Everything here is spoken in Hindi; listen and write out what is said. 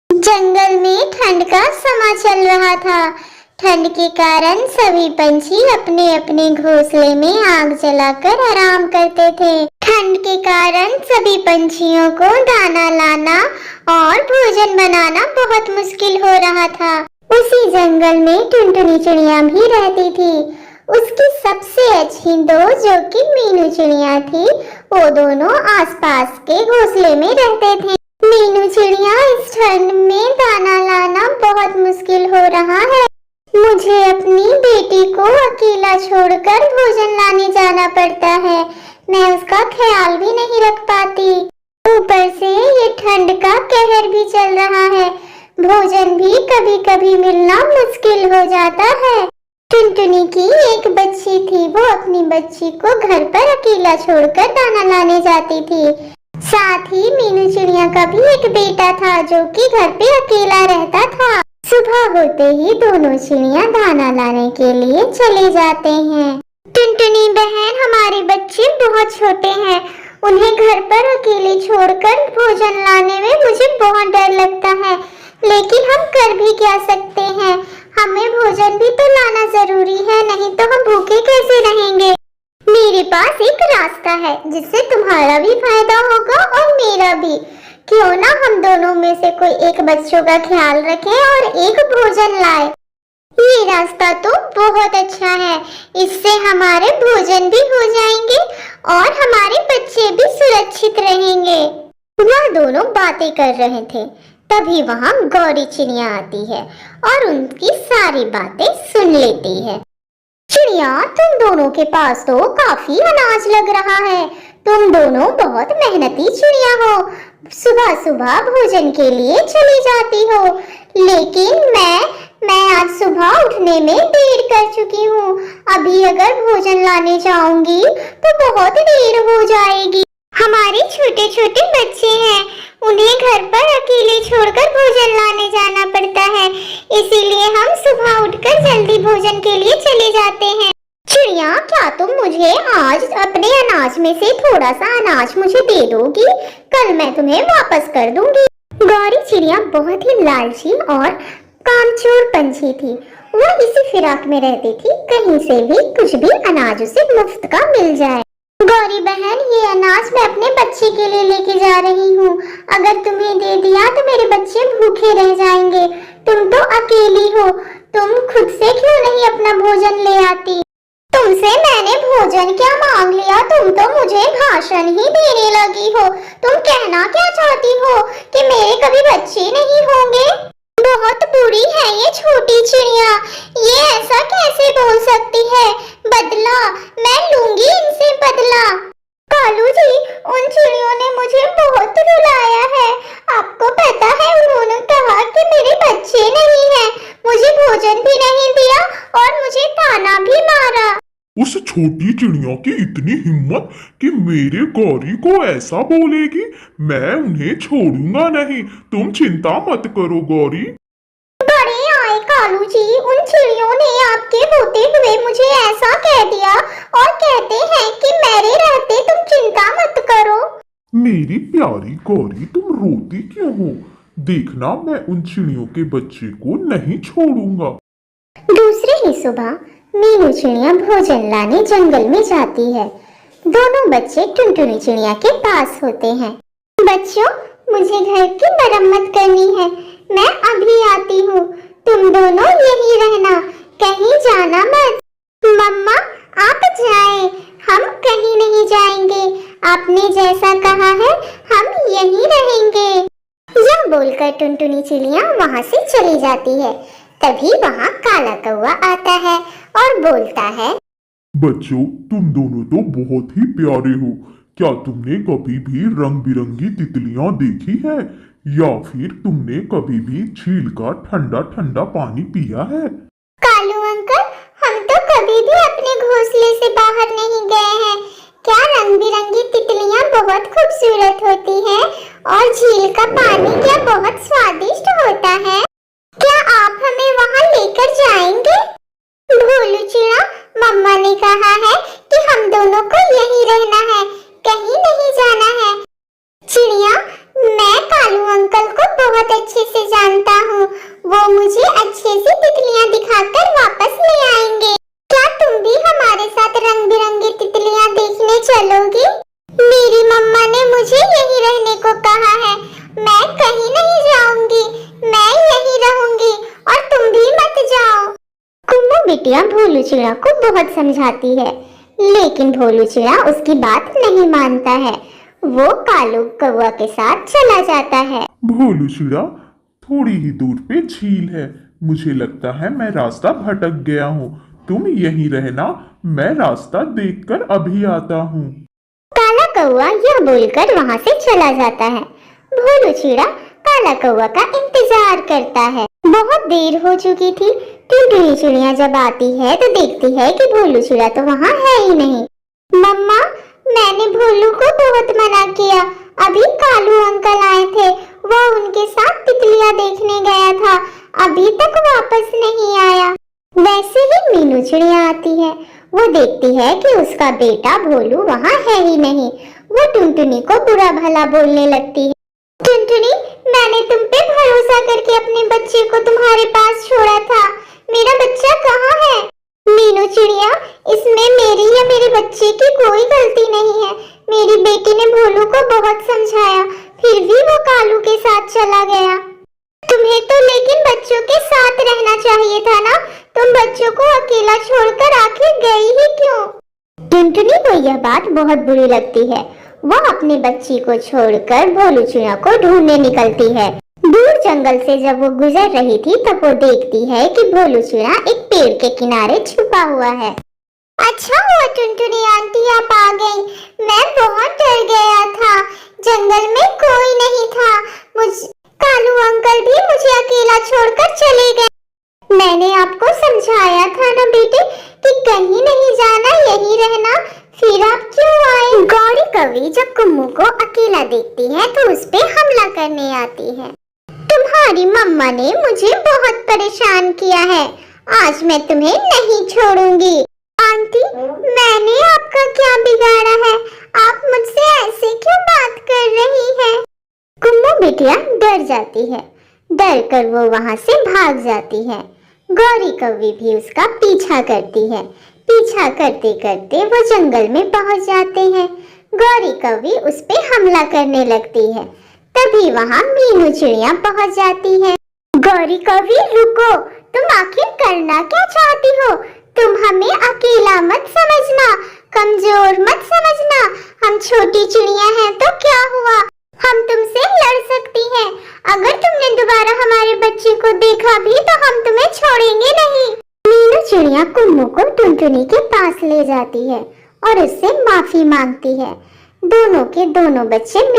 जंगल में ठंड का समा चल रहा था। ठंड के कारण सभी पंछी अपने अपने घोंसले में आग जलाकर आराम करते थे। ठंड के कारण सभी पंछियों को दाना लाना और भोजन बनाना बहुत मुश्किल हो रहा था। उसी जंगल में टुनटुनी चिड़िया भी रहती थी। उसकी सबसे अच्छी दोस्त जो कि मीनू चिड़िया थी, वो दोनों आसपास के घोंसले में रहते थे। मीनू चिड़िया, इस ठंड में दाना लाना बहुत मुश्किल हो रहा है। मुझे अपनी बेटी को अकेला छोड़कर भोजन लाने जाना पड़ता है। मैं उसका ख्याल भी नहीं रख पाती। ऊपर से ये ठंड का कहर भी चल रहा है। भोजन भी कभी कभी मिलना मुश्किल हो जाता है। टुनटुनी की एक बच्ची थी। वो अपनी बच्ची को घर पर अकेला छोड़कर दाना लाने जाती थी। साथ ही मीनू चिड़िया का भी एक बेटा था जो कि घर पे अकेला रहता था। सुबह होते ही दोनों चिड़िया दाना लाने के लिए चले जाते हैं। टुनटुनी बहन, हमारे बच्चे बहुत छोटे हैं। उन्हें घर पर अकेले छोड़कर भोजन लाने में मुझे बहुत डर लगता है, लेकिन हम कर भी क्या सकते हैं। हमें भोजन भी तो लाना जरूरी है, नहीं तो हम भूखे कैसे रहेंगे। मेरे पास एक रास्ता है जिससे तुम्हारा भी फायदा होगा और मेरा भी। क्यों ना हम दोनों में से कोई एक बच्चों का ख्याल रखे और एक भोजन लाए। ये रास्ता तो बहुत अच्छा है। इससे हमारे भोजन भी हो जाएंगे और हमारे बच्चे भी सुरक्षित रहेंगे। वह दोनों बातें कर रहे थे, तभी वहाँ गौरी चिड़िया आती है और उनकी सारी बातें सुन लेती है। चिड़िया, तुम दोनों के पास तो काफी अनाज लग रहा है। तुम दोनों बहुत मेहनती चिड़िया हो। सुबह सुबह भोजन के लिए चली जाती हो, लेकिन मैं आज सुबह उठने में देर कर चुकी हूँ। अभी अगर भोजन लाने जाऊंगी तो बहुत देर हो जाएगी। हमारे छोटे छोटे बच्चे हैं, उन्हें घर पर अकेले छोड़कर भोजन लाने जाना पड़ता है। इसीलिए हम सुबह उठकर जल्दी भोजन के लिए चले जाते हैं। चिड़िया, क्या तुम मुझे आज अपने अनाज में से थोड़ा सा अनाज मुझे दे दोगी? कल मैं तुम्हें वापस कर दूंगी। गौरी चिड़िया बहुत ही लालची और कामचोर पंछी थी। वो इसी फिराक में रहती थी, कहीं से भी कुछ भी अनाज उसे मुफ्त का मिल जाए। गौरी बहन, ये अनाज मैं अपने बच्चे के लिए लेके जा रही हूँ। अगर तुम्हें दे दिया तो मेरे बच्चे भूखे रह जाएंगे। तुम तो अकेली हो, तुम खुद से क्यों नहीं अपना भोजन ले आती? तुमसे मैंने भोजन क्या मांग लिया, तुम तो मुझे भाषण ही देने लगी हो। तुम कहना क्या चाहती हो कि मेरे कभी बच्चे नहीं होंगे? बहुत बुरी है ये छोटी चिड़िया, ये ऐसा कैसे बोल सकती है? बदला मैं लूंगी इनसे बदला। कालू जी, उन चिड़ियों ने मुझे बहुत रुलाया है। आपको पता है, उन्होंने कहा कि मेरे बच्चे नहीं हैं, मुझे भोजन भी नहीं दिया और मुझे ताना भी मारा। उस छोटी चिड़िया की इतनी हिम्मत कि मेरे गौरी को ऐसा बोलेगी? मैं उन्हें छोड़ूंगा नहीं। तुम चिंता मत करो गौरी। बड़े आए कालू जी, उन चिड़ियों ने आपके होते हुए मुझे ऐसा कह दिया और कहते हैं कि मेरे रहते तुम चिंता मत करो। मेरी प्यारी गौरी, तुम रोती क्यों हो? देखना, मैं उन चिड़ियों के बच्चे को नहीं छोड़ूंगा। दूसरे ही सुबह मीनू चिड़िया भोजन लाने जंगल में जाती है। दोनों बच्चे टुनटुनी चिड़िया के पास होते हैं। बच्चों, मुझे घर की मरम्मत करनी है, मैं अभी आती हूँ। तुम दोनों यहीं रहना, कहीं जाना मत। मम्मा, आप जाएं, हम कहीं नहीं जाएंगे। आपने जैसा कहा है हम यहीं रहेंगे। यह बोलकर टुनटुनी चिड़िया वहाँ से चली जाती है। तभी वहाँ काला कौवा आता है और बोलता है, बच्चों, तुम दोनों तो बहुत ही प्यारे हो। क्या तुमने कभी भी रंग बिरंगी तितलियां देखी है? या फिर तुमने कभी भी झील का ठंडा ठंडा पानी पिया है? कालू अंकल, हम तो कभी भी अपने घोंसले से बाहर नहीं गए हैं। क्या रंग बिरंगी तितलियां बहुत खूबसूरत होती हैं और झील का पानी क्या बहुत स्वादिष्ट होता है। क्या आप हमें वहाँ लेकर जाएंगे? भोलू चिड़ा, मम्मा ने कहा है कि हम दोनों को यहीं रहना है, कहीं नहीं जाना है। चिड़िया, मैं कालू अंकल को बहुत अच्छे से जानता हूँ। वो मुझे अच्छे से तितलियाँ दिखाकर वापस ले आएंगे। क्या तुम भी हमारे साथ रंग बिरंगी तितलियाँ देखने चलोगी? मेरी मम्मा ने मुझे यहीं रहने को कहा है। मैं कहीं नहीं जाऊंगी, मैं यहीं रहूंगी और तुम भी मत जाओ। कुम्मू बिटिया भोलू चिड़ा को बहुत समझाती है, लेकिन भोलू चिड़ा उसकी बात नहीं मानता है। वो कालू कौवा के साथ चला जाता है। भोलू चिड़ा, थोड़ी ही दूर पे झील है। मुझे लगता है मैं रास्ता भटक गया हूँ। तुम यहीं रहना, मैं रास्ता देखकर अभी आता हूँ। काला कौवा यह बोलकर वहाँ से चला जाता है। भोलू चिड़ा काला कौवा का इंतजार करता है। बहुत देर हो चुकी थी। टिनटिनी चिड़िया जब आती है तो देखती है कि भोलू चिड़ा तो वहाँ है ही नहीं। मम्मा, मैंने भोलू को बहुत मना किया। अभी कालू अंकल आए थे, वो उनके साथ तितलियाँ देखने गया था, अभी तक वापस नहीं आया। वैसे ही मीनू चिड़िया आती है। वो देखती है कि उसका बेटा भोलू वहाँ है ही नहीं। वो टुनटुनी को बुरा भला बोलने लगती है। टुनटुनी, मैंने तुम पे भरोसा करके अपने बच्चे को तुम्हारे पास छोड़ा था। मेरा बच्चा कहाँ है? मीनू चिड़िया, इसमें मेरी या मेरे बच्चे की कोई गलती नहीं है। मेरी बेटी ने भोलू को बहुत समझाया, फिर भी वो कालू के साथ चला गया। तुम्हें तो लेकिन बच्चों के साथ रहना चाहिए था ना। तुम बच्चों को अकेला छोड़कर आखिर गई ही क्यों? टुनटुनी को यह बात बहुत बुरी लगती है। वो अपनी बच्ची को छोड़कर भोलू चिड़िया को ढूंढने निकलती है। दूर जंगल से जब वो गुजर रही थी तब वो देखती है कि भोलू चिड़िया एक पेड़ के किनारे छुपा हुआ है। अच्छा हुआ टुनटुनी आंटी आप आ गई। मैं बहुत डर गया था। जंगल में कोई नहीं था। कालू अंकल भी मुझे अकेला छोड़कर चले गए। मैंने आपको समझाया था ना बेटे कि कहीं नहीं जाना, यहीं रहना, फिर आप क्यों आए? गौरी कौवी जब कुम्मू को अकेला देखती है तो उस पे हमला करने आती है। तुम्हारी मम्मा ने मुझे बहुत परेशान किया है, आज मैं तुम्हें नहीं छोड़ूंगी। आंटी, मैंने आपका क्या बिगाड़ा है? आप मुझसे ऐसे क्यों बात कर रही हैं? कुम्मू बिटिया डर जाती है। डर कर वो वहाँ से भाग जाती है। गौरी कौवी भी उसका पीछा करती है। पीछा करते करते वो जंगल में पहुँच जाते हैं। गौरी कौवी उस पे हमला करने लगती है। तभी वहाँ मीनू चिड़िया पहुँच जाती है। गौरी कौवी रुको, तुम आखिर करना क्या चाहती हो? तुम हमें अकेला मत समझना, कमजोर मत समझना। हम छोटी चिड़िया हैं तो क्या हुआ, हम तुमसे लड़ सकती हैं। अगर तुमने दोबारा हमारे बच्चे को देखा भी तो हम तुम्हें छोड़ेंगे नहीं। मीनू चिड़िया कुम्मू को टुनटुनी के पास ले जाती है और उससे माफी मांगती है। दोनों के दोनों बच्चे मिल